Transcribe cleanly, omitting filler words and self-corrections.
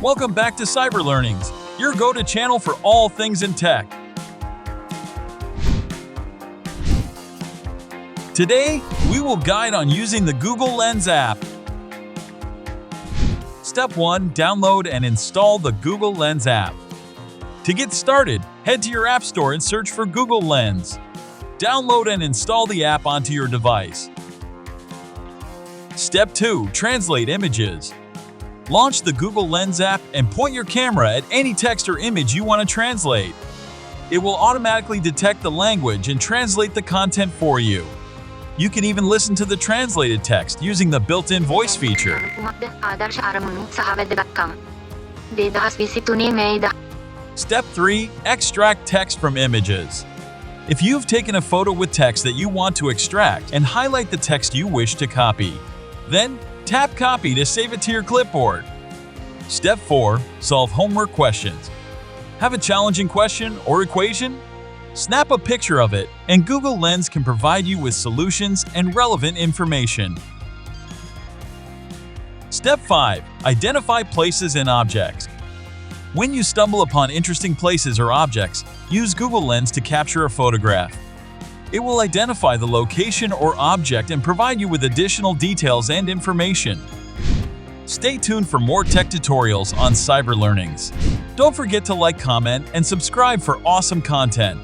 Welcome back to Cyber Learnings, your go-to channel for all things in tech. Today, we will guide on using the Google Lens app. Step 1. Download and install the Google Lens app. To get started, head to your App Store and search for Google Lens. Download and install the app onto your device. Step 2. Translate images. Launch the Google Lens app and point your camera at any text or image you want to translate. It will automatically detect the language and translate the content for you. You can even listen to the translated text using the built-in voice feature. Step 3. Extract text from images. If you've taken a photo with text that you want to extract and highlight the text you wish to copy, then tap Copy to save it to your clipboard. Step 4. Solve homework questions. Have a challenging question or equation? Snap a picture of it, and Google Lens can provide you with solutions and relevant information. Step 5. Identify places and objects. When you stumble upon interesting places or objects, use Google Lens to capture a photograph. It will identify the location or object and provide you with additional details and information. Stay tuned for more tech tutorials on Cyber Learnings. Don't forget to like, comment, and subscribe for awesome content.